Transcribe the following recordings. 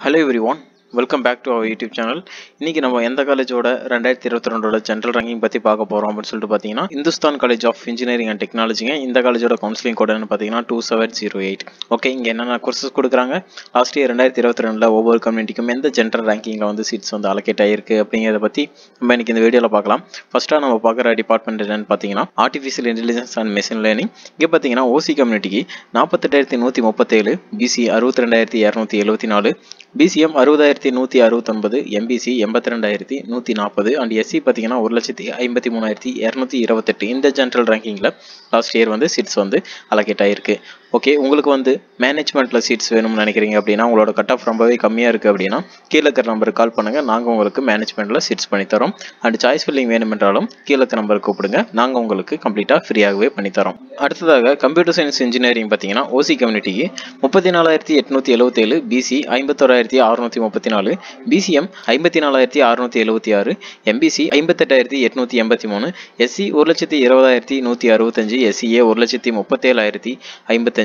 Hello everyone, welcome back to our YouTube channel. இன்னைக்கு நம்ம எந்த காலேஜோட 2022ஓட ஜெனரல் ரேங்கிங் பத்தி பார்க்க போறோம் அப்படின்னு சொல்லிட்டு பாத்தீங்கன்னா Hindustan college of engineering and டெக்னாலஜிங்க. இந்த காலேஜோட கவுன்சிலிங் கோட்னு பாத்தீங்கன்னா 2708. ஓகே, இங்க என்னென்ன கோர்சஸ் கொடுக்குறாங்க, லாஸ்ட் இயர் 2022ல ஒவ்வொரு கம்யூனிட்டிக்கும் எந்த ஜெனரல் ரேங்கிங்ல வந்து சீட்ஸ் வந்து அலோகேட் ஆயிருக்கு அப்படிங்கறத பத்தி நம்ம இன்னைக்கு இந்த வீடியோல பார்க்கலாம். ஃபர்ஸ்டா நம்ம பார்க்குற டிபார்ட்மெண்ட் என்னன்னு பாத்தீங்கன்னா artificial intelligence and machine learning. இங்க பாத்தீங்கன்னா ஓசி கம்யூனிட்டிக்கு 48137, BC 62274, BCM 60169, MBC 82140 and SC பார்த்தீங்கன்னா 1,53,228. இந்த ஜென்ரல் ரேங்கிங்கில் லாஸ்ட் இயர் வந்து சீட்ஸ் வந்து அலோகேட் ஆகிருக்கு. ஓகே, உங்களுக்கு வந்து மேனேஜ்மெண்ட்டில் சீட்ஸ் வேணும்னு நினைக்கிறீங்க அப்படின்னா, உங்களோட கட் ஆஃப் ரொம்பவே கம்மியாக இருக்குது அப்படின்னா கீழே இருக்கிற நம்பருக்கு கால் பண்ணுங்கள், நாங்கள் உங்களுக்கு மேனேஜ்மெண்ட்டில் சீட்ஸ் பண்ணித்தரோம். அண்ட் சாய்ஸ் ஃபில்லிங் வேணுமென்றாலும் கீழே இருக்கிற நம்பருக்கு கூப்பிடுங்க, நாங்கள் உங்களுக்கு கம்ப்ளீட்டாக ஃப்ரீயாகவே பண்ணித்தரோம். அடுத்ததாக கம்ப்யூட்டர் சயின்ஸ் இன்ஜினியரிங் பார்த்தீங்கன்னா ஓசி கம்யூனிட்டிக்கு 34,877, BC 51,634, BCM 54,676, MBC 58,883, SC 1,20,165, SCA 1,37,055,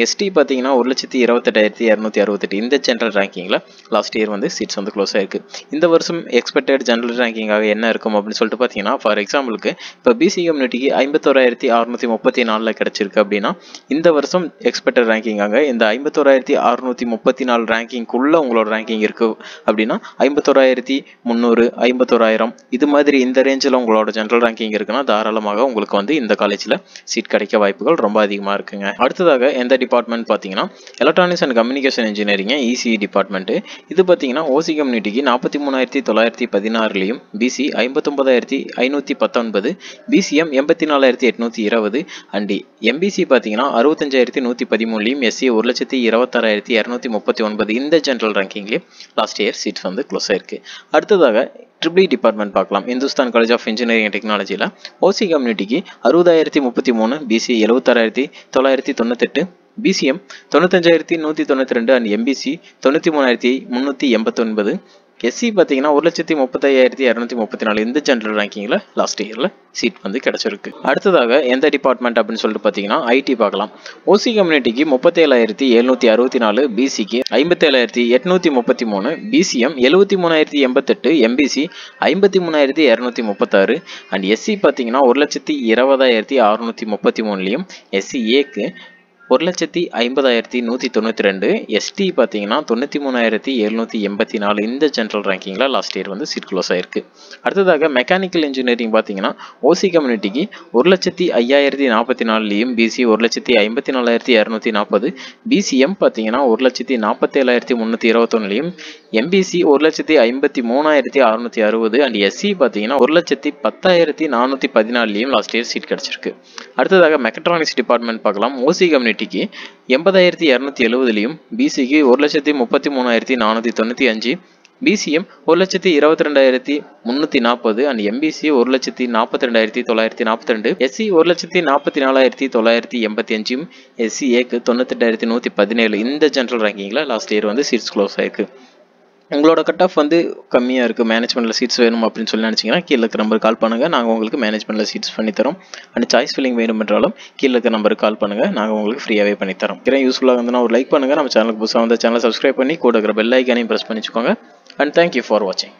ST பார்த்தீங்கன்னா 1,28,268. இந்த ஜென்ரல் ரேங்கிங்கில் லாஸ்ட் இயர் வந்து சீட்ஸ் வந்து க்ளோஸ் ஆயிருக்கு. இந்த வருஷம் எக்ஸ்பெக்டட் ஜென்ரல் ரேங்கிங்காக என்ன இருக்கும் அப்படின்னு சொல்லிட்டு பார்த்தீங்கன்னா, ஃபார் எக்ஸாம்பிளுக்கு இப்போ பிசி கம்யூனிட்டிக்கு 51,634 கிடைச்சிருக்கு அப்படின்னா, இந்த வருஷம் எக்ஸ்பெக்டட் ரேங்கிங்காக இந்த 51,634 ரேங்கிங்குள்ள உங்களோட ரேங்கிங் இருக்கு அப்படின்னா 51,300, 51,000 இது மாதிரி இந்த ரேஞ்சில் உங்களோட ஜென்ரல் ரேங்கிங் இருக்குன்னா தாராளமாக உங்களுக்கு வந்து இந்த காலேஜில் சீட் கிடைக்க வாய்ப்புகள் ரொம்ப அதிகமாக இருக்குங்க. அடுத்ததாக எந்த டிபார்ட்மெண்ட் பார்த்தீங்கன்னா electronics and communication engineering ECE department. இது பார்த்தீங்கன்னா ஓசி கம்யூனிட்டிக்கு 43,916லையும், பிசி 59,519, பிசிஎம் 84,820 அண்ட் எம்பிசி பார்த்தீங்கன்னா 65,113லையும், எஸ்சி 1,26,239. இந்த ஜென்ரல் ரேங்கிங்லேயே லாஸ்ட் இயர் சீட்ஸ் வந்து க்ளோஸ் ஆயிருக்கு. அடுத்ததாக ட்ரிபிள் டிபார்ட்மெண்ட் பார்க்கலாம். Hindustan college of engineering and டெக்னாலஜியில் ஓசி கம்யூனிட்டிக்கு 60,033, BC 76,998, BCM 95,192 and MBC 93,389, SC பார்த்தீங்கன்னா 1,35,234. இந்த ஜென்ரல் ரேங்கிங்கில் லாஸ்ட் இயரில் சீட் வந்து கிடைச்சிருக்கு. அடுத்ததாக எந்த டிபார்ட்மெண்ட் அப்படின்னு சொல்லிட்டு பார்த்தீங்கன்னா ஐடி பார்க்கலாம். ஓசி கம்யூனிட்டிக்கு 37,764, பிசிக்கு 57,833, பிசிஎம் 73,088, எம்பிசி 53,236 அண்ட் எஸ்சி பார்த்தீங்கன்னா 1,20,633லையும், எஸ்சிஏக்கு 1,50,192, எஸ்டி பார்த்தீங்கன்னா 93,784. இந்த ஜென்ரல் ரேங்கிங்கில் லாஸ்ட் இயர் வந்து சீட் க்ளோஸ் ஆயிருக்கு. அடுத்ததாக மெக்கானிக்கல் இன்ஜினியரிங் பார்த்தீங்கன்னா ஓசி கம்யூனிட்டிக்கு 1,05,044லையும், பிசி 1,54,240, பிசிஎம் பார்த்தீங்கன்னா 1,47,321லையும், எம்பிசி 1,53,660 அண்ட் எஸ்சி பார்த்தீங்கன்னா 1,10,414லையும் லாஸ்ட் இயர் சீட் கிடைச்சிருக்கு. அடுத்ததாக மெக்கட்ரானிக்ஸ் டிபார்ட்மெண்ட் பார்க்கலாம். ஓசி கம்யூனிட்டிக்கு 80,270லையும், பிசிக்கு 1,33,495, பிசிஎம் 1,22,340 அண்ட் எம்பிசி 1,42,942, எஸ்சி 1,44,985, எஸ்சிஏக்கு 98,117. இந்த ஜென்ரல் ரேங்கிங்கில் லாஸ்ட் இயர் வந்து சீட்ஸ் க்ளோஸ் ஆயிருக்கு. உங்களோட கட் ஆஃப் வந்து கம்மியாக இருக்குது, மேனேஜ்மெண்ட்டில் சீட்ஸ் வேணும் அப்படின்னு சொல்லி நினச்சிங்கன்னா கீழே இருக்கிற நம்பருக்கு கால் பண்ணுங்கள், நாங்கள் உங்களுக்கு மேனேஜ்மெண்ட்டில் சீட்ஸ் பண்ணித்தரோம். அண்ட் சாய்ஸ் ஃபில்லிங் வேணும் என்றாலும் கீழே இருக்கிற நம்பருக்கு கால் பண்ணுங்கள், நாங்கள் உங்களுக்கு ஃப்ரீயாகவே பண்ணித்தரோம். யூஸ்ஃபுல்லாக இருந்ததுன்னா ஒரு லைக் பண்ணுங்கள், நம்ம சேனலுக்கு புதுசாக வந்து சேனலை சப்ஸ்கிரைப் பண்ணி கூட இருக்கிற பெல் ஐக்கானையும் ப்ரெஸ் பண்ணிச்சுக்கோங்க. அண்ட் தேங்க்யூ ஃபார் வாட்சிங்.